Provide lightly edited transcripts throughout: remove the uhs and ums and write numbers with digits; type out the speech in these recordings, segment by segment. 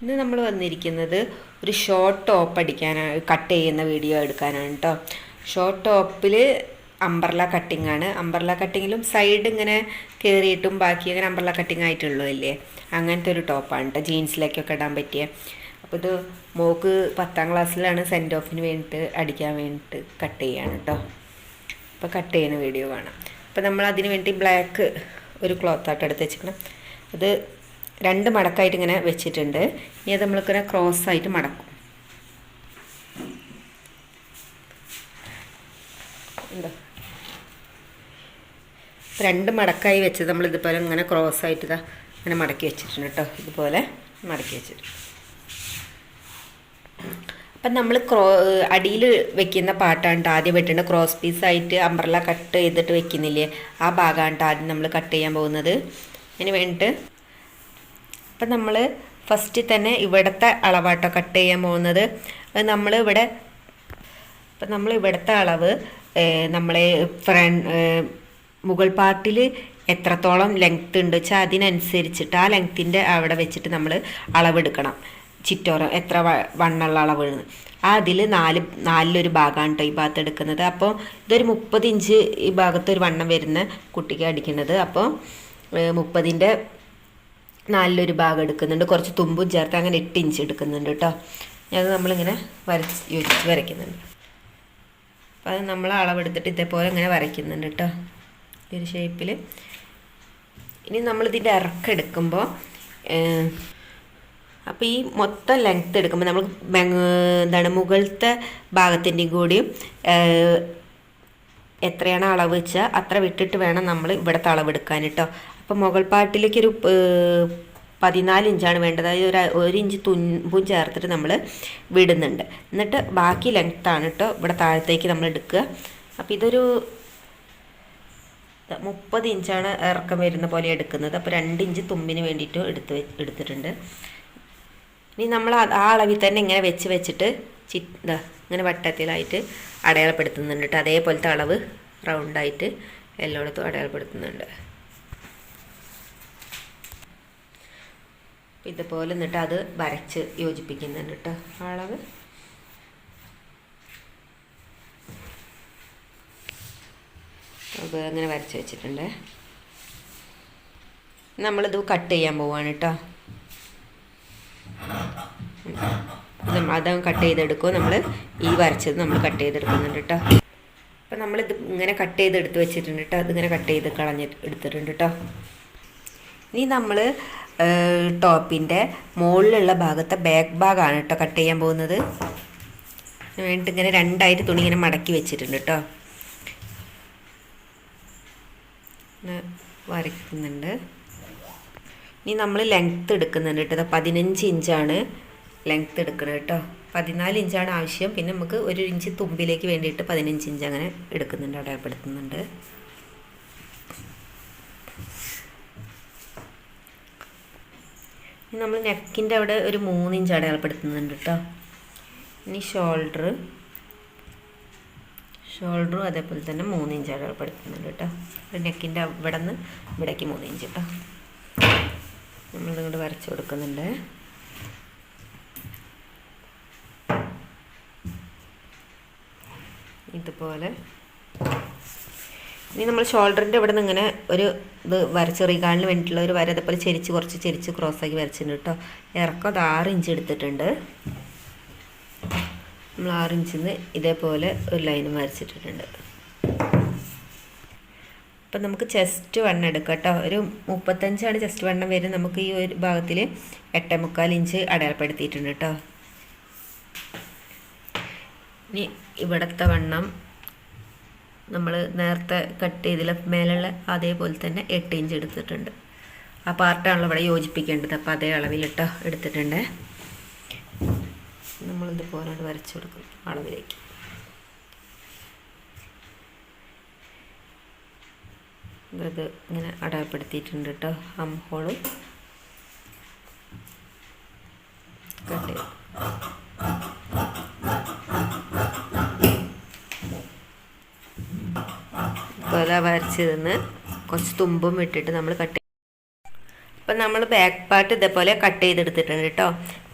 ഇന്ന് നമ്മൾ വന്നിരിക്കുന്നത് ഒരു ഷോർട്ട് ടോപ്പ് അടിക്കാനാണ്, കട്ട് ചെയ്യുന്ന വീഡിയോ എടുക്കാനാണ് കേട്ടോ. ഷോർട്ട് ടോപ്പിൽ അംബ്രല കട്ടിംഗ് ആണ്. അംബ്രല കട്ടിങ്ങിലും സൈഡ് ഇങ്ങനെ കയറിയിട്ടും ബാക്കി അങ്ങനെ അംബ്രല കട്ടിങ് ആയിട്ടുള്ളതല്ലേ, അങ്ങനത്തെ ഒരു ടോപ്പാണ് കേട്ടോ. ജീൻസിലേക്കൊക്കെ ഇടാൻ പറ്റിയ. അപ്പോൾ ഇത് മോക്ക് 10ാം ക്ലാസ്സിലാണ്, സെൻഡ് ഓഫിന് വേണ്ടിയിട്ട് അടിക്കാൻ വേണ്ടിയിട്ട് കട്ട് ചെയ്യാണ് കേട്ടോ. അപ്പോൾ കട്ട് ചെയ്യുന്ന വീഡിയോ കാണാം. അപ്പോൾ നമ്മൾ അതിന് വേണ്ടി ബ്ലാക്ക് ഒരു ക്ലോത്തായിട്ട് എടുത്ത് വെച്ചിരിക്കണം. അത് 2 മടക്കായിട്ട് ഇങ്ങനെ വെച്ചിട്ടുണ്ട്. ഇനി അത് നമ്മളിങ്ങനെ ക്രോസ്സായിട്ട് മടക്കും. എന്താ 2 മടക്കായി വെച്ചത് നമ്മൾ ഇതുപോലെ ഇങ്ങനെ ക്രോസ്സായിട്ട് ഇതാ ഇങ്ങനെ മടക്കി വെച്ചിട്ടുണ്ട് കേട്ടോ. ഇതുപോലെ മടക്കി വെച്ചിട്ട് അപ്പം നമ്മൾ അടിയിൽ വെക്കുന്ന പാട്ടാണ് ആദ്യം വെട്ടേണ്ടത്. ക്രോസ് പീസായിട്ട് അംബ്രല കട്ട് ചെയ്തിട്ട് വെക്കുന്നില്ലേ, ആ ഭാഗമാണ് ആദ്യം നമ്മൾ കട്ട് ചെയ്യാൻ പോകുന്നത്. അതിന് വേണ്ടിയിട്ട് അപ്പം നമ്മൾ ഫസ്റ്റ് തന്നെ ഇവിടുത്തെ അളവാട്ടോ കട്ട് ചെയ്യാൻ പോകുന്നത്. നമ്മൾ ഇവിടുത്തെ അളവ് നമ്മളെ മുകൾ പാർട്ടിൽ എത്രത്തോളം ലെങ്ത്ത് ഉണ്ട് വെച്ചാൽ അതിനനുസരിച്ചിട്ട് ആ ലെങ്ത്തിൻ്റെ അവിടെ വെച്ചിട്ട് നമ്മൾ അളവെടുക്കണം. ചിറ്റോറം എത്ര വണ്ണുള്ള അളവ് അതിൽ നാലിലൊരു ഭാഗമാണ് കേട്ടോ ഈ ഭാഗത്ത് എടുക്കുന്നത്. അപ്പോൾ ഇതൊരു 30 ഇഞ്ച് ഈ ഭാഗത്തൊരു വണ്ണം വരുന്ന കുട്ടിക്ക് അടിക്കുന്നത്. അപ്പോൾ 30ൻ്റെ 4 ഭാഗം എടുക്കുന്നുണ്ട്. കുറച്ച് തുമ്പും ചേർത്ത് അങ്ങനെ 8 ഇഞ്ച് എടുക്കുന്നുണ്ട് കേട്ടോ. അത് നമ്മളിങ്ങനെ യോജിച്ച് വരയ്ക്കുന്നുണ്ട്. അപ്പോൾ അത് നമ്മൾ അളവെടുത്തിട്ട് ഇതേപോലെ ഇങ്ങനെ വരയ്ക്കുന്നുണ്ട് കേട്ടോ, ഈ ഒരു ഷേപ്പിൽ. ഇനി നമ്മളിതിൻ്റെ ഇറക്കെടുക്കുമ്പോൾ അപ്പോൾ ഈ മൊത്തം ലെങ്ത്ത് എടുക്കുമ്പോൾ നമ്മൾ മുകളിലത്തെ ഭാഗത്തിൻ്റെയും കൂടിയും എത്രയാണ് അളവ് വെച്ചാൽ അത്ര വിട്ടിട്ട് വേണം നമ്മൾ ഇവിടുത്തെ അളവെടുക്കാൻ കേട്ടോ. അപ്പോൾ മുകൾ പാട്ടിലേക്കൊരു 14 ഇഞ്ചാണ് വേണ്ടത്. അതായത് 1 ഇഞ്ച് തുമ്പും ചേർത്തിട്ട് നമ്മൾ വിടുന്നുണ്ട്. എന്നിട്ട് ബാക്കി ലെങ്ത്താണ് കേട്ടോ ഇവിടെ താഴത്തേക്ക് നമ്മൾ എടുക്കുക. അപ്പോൾ ഇതൊരു 30 ഇഞ്ചാണ് ഇറക്കം വരുന്ന പോലെ എടുക്കുന്നത്. അപ്പോൾ 2 ഇഞ്ച് തുമ്പിന് വേണ്ടിയിട്ട് എടുത്തിട്ടുണ്ട്. ഇനി നമ്മൾ ആ അളവിൽ തന്നെ ഇങ്ങനെ വെച്ചിട്ട് ഇങ്ങനെ വട്ടത്തിലായിട്ട് അടയാളപ്പെടുത്തുന്നുണ്ട് കേട്ടോ. അതേപോലത്തെ അളവ് റൗണ്ടായിട്ട് എല്ലായിടത്തും അടയാളപ്പെടുത്തുന്നുണ്ട്. ഇതുപോലെ എന്നിട്ട് അത് വരച്ച് യോജിപ്പിക്കുന്നുണ്ട് കേട്ടോ അളവ്. അത് അങ്ങനെ വരച്ച് വെച്ചിട്ടുണ്ട്. നമ്മളിത് കട്ട് ചെയ്യാൻ പോവാണ് കേട്ടോ. അത് കട്ട് ചെയ്തെടുക്കും. നമ്മൾ ഈ വരച്ചത് നമ്മൾ കട്ട് ചെയ്തെടുക്കുന്നുണ്ട് കേട്ടോ. അപ്പം നമ്മളിത് ഇങ്ങനെ കട്ട് ചെയ്തെടുത്ത് വെച്ചിട്ടുണ്ട് കേട്ടോ. അതിങ്ങനെ കട്ട് ചെയ്ത് എടുത്തിട്ടുണ്ട് കേട്ടോ. ഇനി നമ്മൾ ടോപ്പിൻ്റെ മുകളിലുള്ള ഭാഗത്തെ ബാക്ക് ഭാഗമാണ് കേട്ടോ കട്ട് ചെയ്യാൻ പോകുന്നത്. വേണ്ടിയിട്ട് ഇങ്ങനെ 2ആയിട്ട് തുണി ഇങ്ങനെ മടക്കി വെച്ചിട്ടുണ്ട് കേട്ടോ. വരയ്ക്കുന്നുണ്ട്. ഇനി നമ്മൾ ലെങ്ത്ത് എടുക്കുന്നുണ്ട് കേട്ടോ. 15 ഇഞ്ചാണ് ലെങ്ത്ത് എടുക്കുന്നത് കേട്ടോ. 14 ഇഞ്ചാണ് ആവശ്യം. പിന്നെ നമുക്ക് 1 ഇഞ്ച് തുമ്പിലേക്ക് വേണ്ടിയിട്ട് 15 ഇഞ്ച് അങ്ങനെ എടുക്കുന്നുണ്ട്, അടയാളപ്പെടുത്തുന്നുണ്ട്. ഇനി നമ്മൾ നെക്കിൻ്റെ അവിടെ ഒരു 3 ഇഞ്ച് അടയാളപ്പെടുത്തുന്നുണ്ട് കേട്ടോ. ഇനി ഷോൾഡറും അതേപോലെ തന്നെ 3 ഇഞ്ച് അടയാളപ്പെടുത്തുന്നുണ്ട് കേട്ടോ. നെക്കിൻ്റെ അവിടെ നിന്ന് ഇവിടേക്ക് 3 ഇഞ്ച് കേട്ടോ. നമ്മളിങ്ങോട്ട് വരച്ച് കൊടുക്കുന്നുണ്ട്. ഇതുപോലെ ഇനി നമ്മൾ ഷോൾഡറിൻ്റെ ഇവിടെ നിന്ന് ഇങ്ങനെ ഒരു ഇത് ചെറിയകാലിന് വേണ്ടിയിട്ടുള്ള ഒരു വര അതേപോലെ കുറച്ച് ചെരിച്ച് ക്രോസാക്കി വരച്ചിട്ടുണ്ട് കേട്ടോ. ഇറക്കം അത് 6 ഇഞ്ച് എടുത്തിട്ടുണ്ട്. നമ്മൾ 6 ഇഞ്ചിൽ നിന്ന് ഇതേപോലെ ഒരു ലൈനും വരച്ചിട്ടിട്ടുണ്ട്. അപ്പം നമുക്ക് ചെസ്റ്റ് വണ്ണം എടുക്കാം കേട്ടോ. ഒരു 35ആണ് ചെസ്റ്റ് വണ്ണം വരും. നമുക്ക് ഈ ഒരു ഭാഗത്തിൽ 8.25 ഇഞ്ച് അടയാളപ്പെടുത്തിയിട്ടുണ്ട് കേട്ടോ. ഇനി ഇവിടുത്തെ വണ്ണം നമ്മൾ നേരത്തെ കട്ട് ചെയ്തില്ല മേലുള്ള അതേപോലെ തന്നെ 8 ഇഞ്ച് എടുത്തിട്ടുണ്ട്. ആ പാർട്ടാണല്ലോ ഇവിടെ യോജിപ്പിക്കേണ്ടത്. അപ്പോൾ അതേ അളവിലിട്ടോ എടുത്തിട്ടുണ്ട്. നമ്മളിതുപോലെ വരച്ചു കൊടുക്കും അളവിലേക്ക്. ഇത് ഇങ്ങനെ അടയാളപ്പെടുത്തിയിട്ടുണ്ട് കേട്ടോ. ഹോളും കട്ട് ചെയ്ത് ഇപ്പോൾ വരച്ചതിന്ന് കുറച്ച് തുമ്പും ഇട്ടിട്ട് നമ്മൾ കട്ട്. അപ്പം നമ്മൾ ബാക്ക് പാർട്ട് ഇതേപോലെ കട്ട് ചെയ്തെടുത്തിട്ടുണ്ട് കേട്ടോ.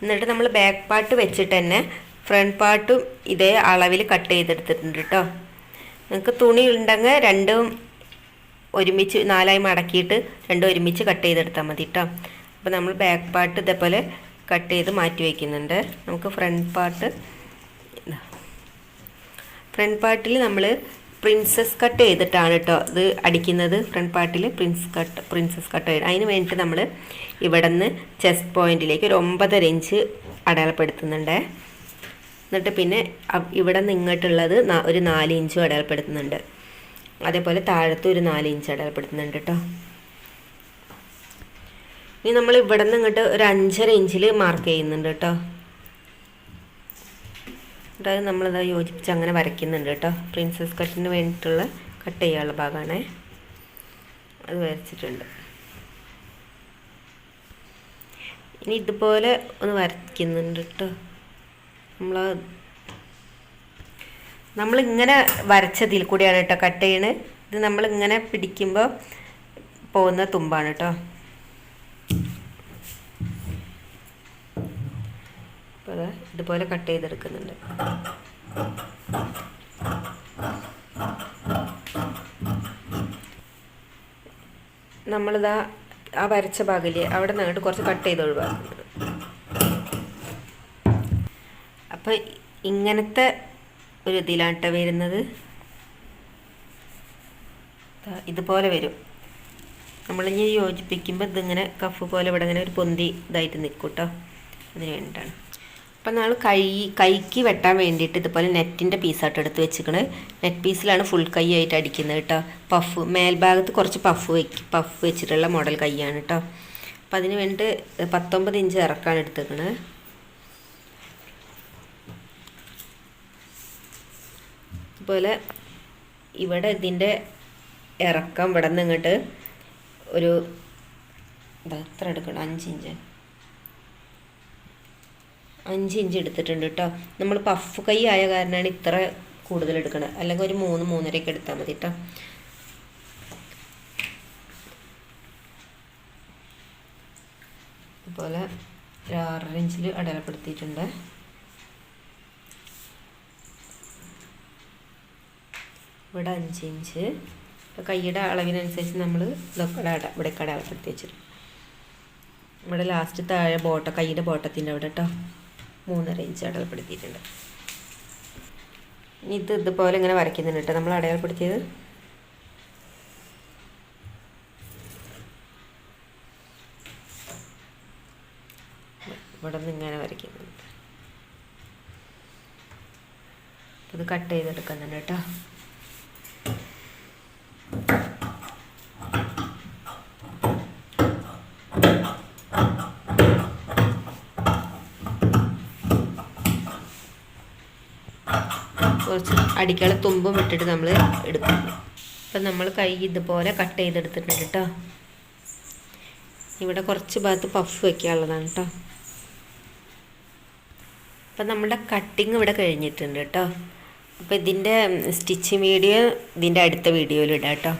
എന്നിട്ട് നമ്മൾ ബാക്ക് പാർട്ട് വെച്ചിട്ട് തന്നെ ഫ്രണ്ട് പാർട്ടും ഇതേ അളവിൽ കട്ട് ചെയ്തെടുത്തിട്ടുണ്ട് കേട്ടോ. നിങ്ങൾക്ക് തുണി ഉണ്ടെങ്കിൽ രണ്ടും ഒരുമിച്ച് 4ആയി മടക്കിയിട്ട് രണ്ടും ഒരുമിച്ച് കട്ട് ചെയ്തെടുത്താൽ മതി കേട്ടോ. അപ്പോൾ നമ്മൾ ബാക്ക് പാർട്ട് ഇതേപോലെ കട്ട് ചെയ്ത് മാറ്റി വയ്ക്കുന്നുണ്ട്. നമുക്ക് ഫ്രണ്ട് പാർട്ടിൽ നമ്മൾ പ്രിൻസസ് കട്ട് ചെയ്തിട്ടാണ് കേട്ടോ ഇത് അടിക്കുന്നത്. ഫ്രണ്ട് പാർട്ടിൽ പ്രിൻസസ് കട്ട് ചെയ്ത് അതിന് വേണ്ടിയിട്ട് നമ്മൾ ഇവിടെ നിന്ന് ചെസ്റ്റ് പോയിൻറ്റിലേക്ക് ഒരു 9.5 ഇഞ്ച് അടയാളപ്പെടുത്തുന്നുണ്ട്. എന്നിട്ട് പിന്നെ ഇവിടെ നിന്ന് ഇങ്ങോട്ടുള്ളത് ഒരു 4 ഇഞ്ചും അടയാളപ്പെടുത്തുന്നുണ്ട്. അതേപോലെ താഴത്ത് ഒരു 4 ഇഞ്ച് അടയാളപ്പെടുത്തുന്നുണ്ട് കേട്ടോ. ഇനി നമ്മൾ ഇവിടെ നിന്ന് ഇങ്ങോട്ട് ഒരു 5.5 ഇഞ്ചിൽ മാർക്ക് ചെയ്യുന്നുണ്ട് കേട്ടോ. എന്നിട്ട് നമ്മളിത് യോജിപ്പിച്ച് അങ്ങനെ വരയ്ക്കുന്നുണ്ട് കേട്ടോ. പ്രിൻസസ് കട്ടിന് വേണ്ടിയിട്ടുള്ള കട്ട് ചെയ്യാനുള്ള ഭാഗമാണ് അത് വരച്ചിട്ടുണ്ട്. ഇനി ഇതുപോലെ ഒന്ന് വരയ്ക്കുന്നുണ്ട് കേട്ടോ. നമ്മളിങ്ങനെ വരച്ചതിൽ കൂടിയാണ് കേട്ടോ കട്ട് ചെയ്യണത്. ഇത് നമ്മളിങ്ങനെ പിടിക്കുമ്പോൾ പോകുന്ന തുമ്പാണ് കേട്ടോ. അപ്പോൾ ഇതുപോലെ കട്ട് ചെയ്തെടുക്കുന്നുണ്ട്. നമ്മളിതാ ആ വരച്ച ഭാഗില്ലേ അവിടെ നിന്നിട്ട് കുറച്ച് കട്ട് ചെയ്ത് ഒഴിവാക്കുന്നുണ്ട്. അപ്പോൾ ഇങ്ങനത്തെ ഒരു ഇതിലാട്ട വരുന്നത്. ഇതുപോലെ വരും. നമ്മളിനി യോജിപ്പിക്കുമ്പോൾ ഇതിങ്ങനെ കഫ് പോലെ ഇവിടെ ഇങ്ങനെ ഒരു പൊന്തി ഇതായിട്ട് നിൽക്കും കേട്ടോ. അതിന് വേണ്ടിയിട്ടാണ്. അപ്പം നമ്മൾ കൈക്ക് വെട്ടാൻ വേണ്ടിയിട്ട് ഇതുപോലെ നെറ്റിൻ്റെ പീസായിട്ട് എടുത്ത് വെച്ചിക്കണ്. നെറ്റ് പീസിലാണ് ഫുൾ കൈ ആയിട്ട് അടിക്കുന്നത് കേട്ടോ. മേൽഭാഗത്ത് കുറച്ച് പഫ് വെച്ചിട്ടുള്ള മോഡൽ കൈയാണ് കേട്ടോ. അപ്പം അതിന് വേണ്ടിയിട്ട് 19 ഇഞ്ച് ഇറക്കാണ് എടുത്തേക്കണത്. അതുപോലെ ഇവിടെ ഇതിൻ്റെ ഇറക്കം ഇവിടെ നിന്ന് ഇങ്ങോട്ട് ഒരു എത്ര എടുക്കണം 5 ഇഞ്ച് എടുത്തിട്ടുണ്ട് കേട്ടോ. നമ്മൾ പഫ് കൈ ആയ കാരണമാണ് ഇത്ര കൂടുതൽ എടുക്കുന്നത്. അല്ലെങ്കിൽ ഒരു 3-3.5 എടുത്താൽ മതി കേട്ടോ. അതുപോലെ 6 ഇഞ്ചിൽ അടയാളപ്പെടുത്തിയിട്ടുണ്ട്. ഇവിടെ 5 ഇഞ്ച്. കൈയുടെ അളവിനനുസരിച്ച് നമ്മൾ ഇതൊക്കെ ഇവിടെ അടയാളപ്പെടുത്തി വെച്ചിട്ടുണ്ട്. ഇവിടെ ലാസ്റ്റ് താഴെ കൈയുടെ ബോട്ടത്തിൻ്റെ അവിടെ കേട്ടോ 3.5 ഇഞ്ച് അടയാളപ്പെടുത്തിയിട്ടുണ്ട്. ഇനി ഇതുപോലെ ഇങ്ങനെ വരയ്ക്കുന്നുണ്ട് കേട്ടോ. നമ്മൾ അടയാളപ്പെടുത്തിയത് ഇവിടെ നിന്ന് ഇങ്ങനെ വരയ്ക്കുന്നുണ്ട്. ഇത് കട്ട് ചെയ്തെടുക്കുന്നുണ്ട് കേട്ടോ. കുറച്ച് അടിക്കാളെ തുമ്പും ഇട്ടിട്ട് നമ്മൾ എടുക്കും. അപ്പം നമ്മൾ കൈ ഇതുപോലെ കട്ട് ചെയ്തെടുത്തിട്ടുണ്ട് കേട്ടോ. ഇവിടെ കുറച്ച് ഭാഗത്ത് പഫ് വയ്ക്കാനുള്ളതാണ് കേട്ടോ. അപ്പം നമ്മുടെ കട്ടിങ് ഇവിടെ കഴിഞ്ഞിട്ടുണ്ട് കേട്ടോ. അപ്പോൾ ഇതിൻ്റെ സ്റ്റിച്ചിങ് വീഡിയോ ഇതിൻ്റെ അടുത്ത വീഡിയോയിൽ ഇടാം കേട്ടോ.